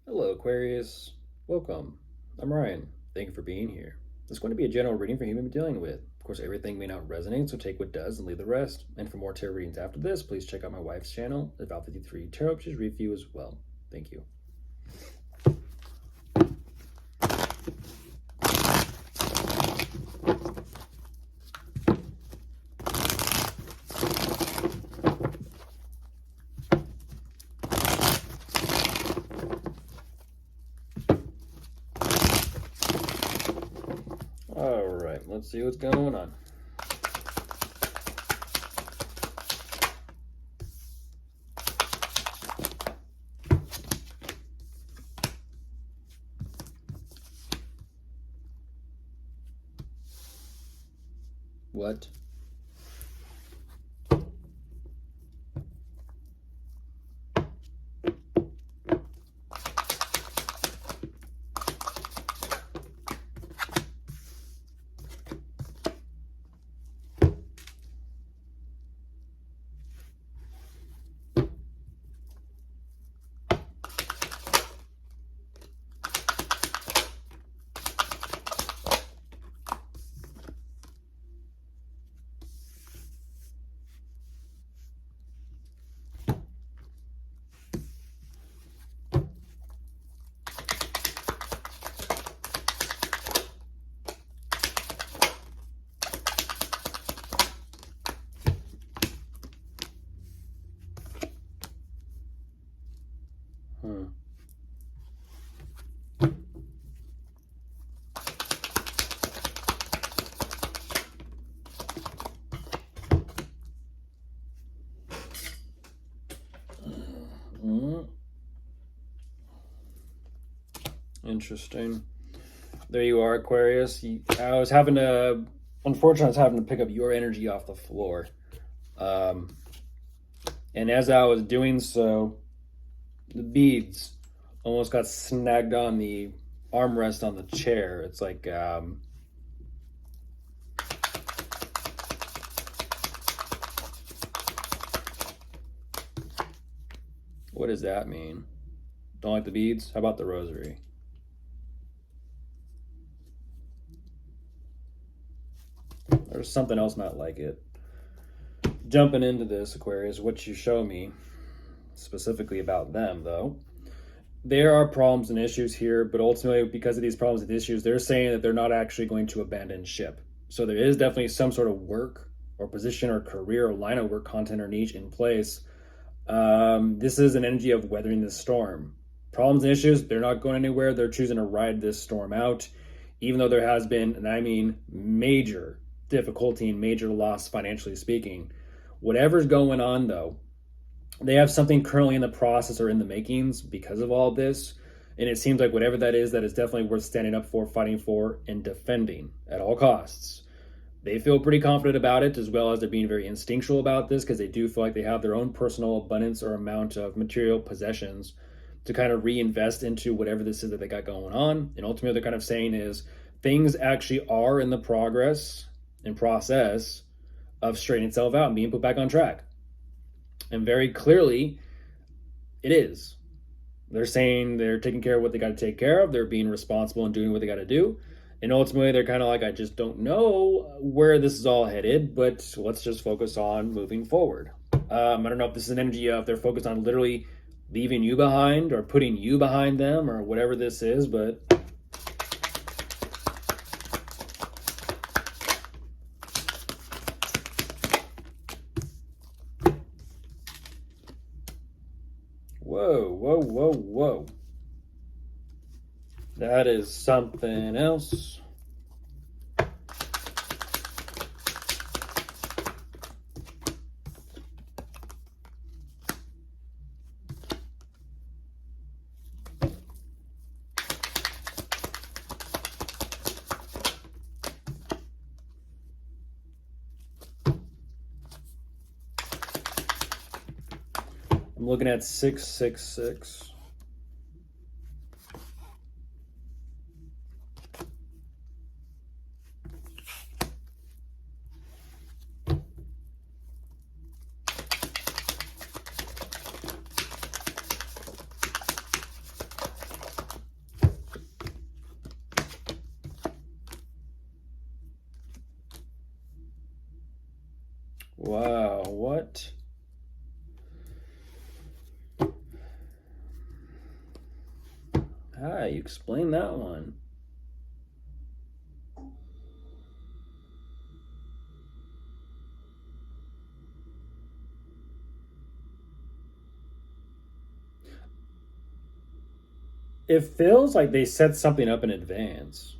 Hello, Aquarius. Welcome. I'm Ryan. Thank you for being here. This is going to be a general reading for who you've been dealing with. Of course, everything may not resonate, so take what does and leave the rest. And for more tarot readings after this, please check out my wife's channel, Val53 Tarot. She's read for you as well. Thank you. All right, let's see what's going on. What? Hmm. Interesting. There you are, Aquarius. I was having to, unfortunately, I was having to pick up your energy off the floor. And as I was doing so, the beads almost got snagged on the armrest on the chair. It's like, what does that mean? Don't like the beads? How about the rosary? There's something else not like it. Jumping into this, Aquarius, what you show me specifically about them, though, there are problems and issues here, but ultimately, because of these problems and issues, they're saying that they're not actually going to abandon ship. So there is definitely some sort of work or position or career or line of work, content or niche in place. This is an energy of weathering the storm. Problems and issues, they're not going anywhere. They're choosing to ride this storm out, even though there has been, and I mean major difficulty and major loss financially speaking. Whatever's going on, though, they have something currently in the process or in the makings because of all this. And it seems like whatever that is definitely worth standing up for, fighting for, and defending at all costs. They feel pretty confident about it, as well as they're being very instinctual about this, because they do feel like they have their own personal abundance or amount of material possessions to kind of reinvest into whatever this is that they got going on. And ultimately, they're kind of saying is things actually are in the progress and process of straightening itself out and being put back on track. And very clearly, it is. They're saying they're taking care of what they got to take care of. They're being responsible and doing what they got to do. And ultimately, they're kind of like, I just don't know where this is all headed, but let's just focus on moving forward. I don't know if this is an energy of they're focused on literally leaving you behind or putting you behind them or whatever this is, but whoa, whoa, whoa, whoa. That is something else. I'm looking at 666. What? Ah, you explain that one. It feels like they set something up in advance.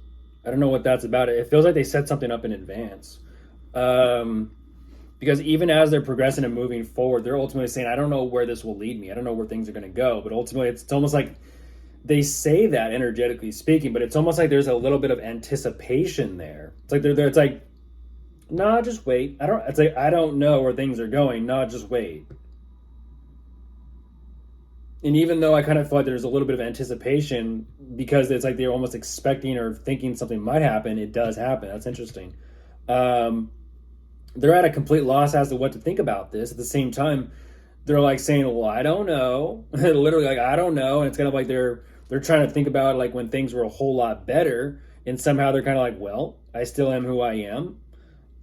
I don't know what that's about. It feels like they set something up in advance. Um, because even as they're progressing and moving forward, they're ultimately saying, I don't know where this will lead me. I don't know where things are going to go. But ultimately, it's almost like they say that energetically speaking, but it's almost like there's a little bit of anticipation there. It's like it's like, nah, just wait. It's like, I don't know where things are going. Nah, just wait. And even though I kind of feel like there's a little bit of anticipation because it's like they're almost expecting or thinking something might happen, it does happen. That's interesting. Um, they're at a complete loss as to what to think about this. At the same time, they're like saying, "Well, I don't know." Literally, like I don't know, and it's kind of like they're trying to think about like when things were a whole lot better, and somehow they're kind of like, "Well, I still am who I am,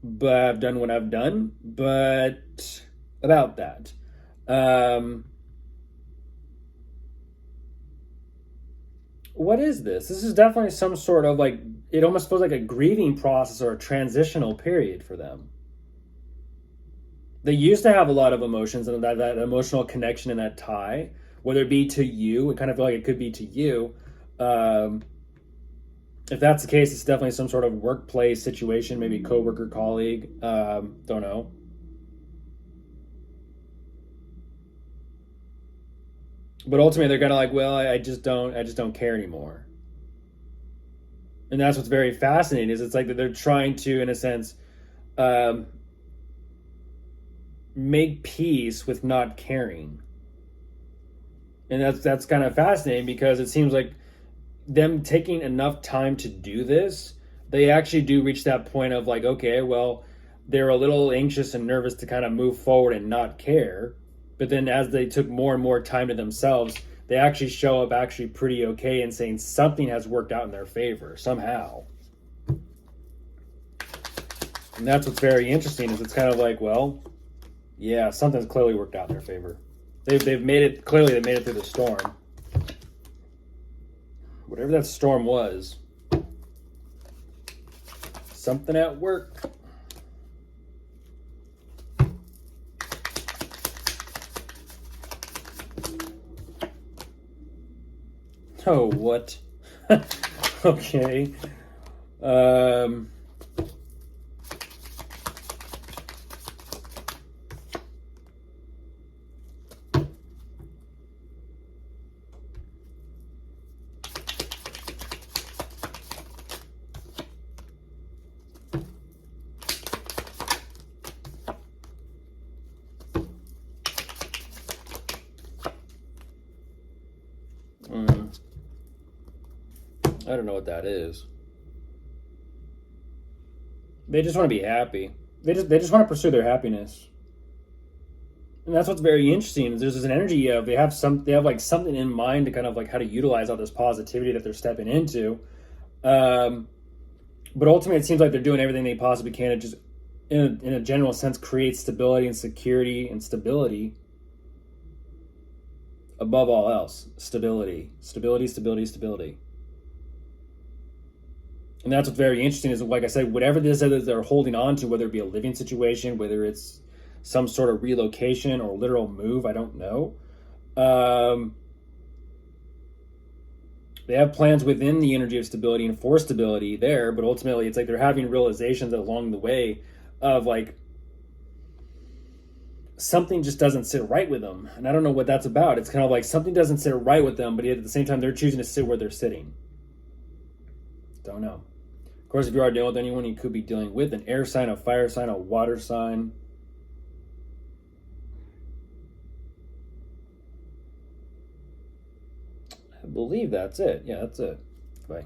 but I've done what I've done." But about that. Um, what is this? This is definitely some sort of like, it almost feels like a grieving process or a transitional period for them. They used to have a lot of emotions and that emotional connection and that tie, whether it be to you, it kind of feel like it could be to you. Um, if that's the case, it's definitely some sort of workplace situation, maybe coworker, colleague. Don't know. But ultimately, they're kind of like, well, I just don't care anymore. And that's what's very fascinating is it's like that they're trying to, in a sense, um, make peace with not caring. And that's kind of fascinating because it seems like them taking enough time to do this, they actually do reach that point of like, okay, well, they're a little anxious and nervous to kind of move forward and not care. But then as they took more and more time to themselves, they actually show up actually pretty okay and saying something has worked out in their favor somehow. And that's what's very interesting is it's kind of like, well, yeah, something's clearly worked out in their favor. They've made it, clearly they made it through the storm. Whatever that storm was, something at work. Oh, what? Okay. Um, I don't know what that is. They just want to be happy. They just want to pursue their happiness. And that's what's very interesting. Is there's an energy of they have like something in mind to kind of like how to utilize all this positivity that they're stepping into. Um, but ultimately, it seems like they're doing everything they possibly can to just, in a general sense, create stability and security and stability. Above all else, stability, stability, stability, stability. And that's what's very interesting is, like I said, whatever this is that they're holding on to, whether it be a living situation, whether it's some sort of relocation or literal move, I don't know. Um, they have plans within the energy of stability and for stability there, but ultimately it's like they're having realizations along the way of like something just doesn't sit right with them. And I don't know what that's about. It's kind of like something doesn't sit right with them, but yet at the same time they're choosing to sit where they're sitting. Don't know. Of course, if you are dealing with anyone you could be dealing with, an air sign, a fire sign, a water sign. I believe that's it. Yeah, that's it. Bye.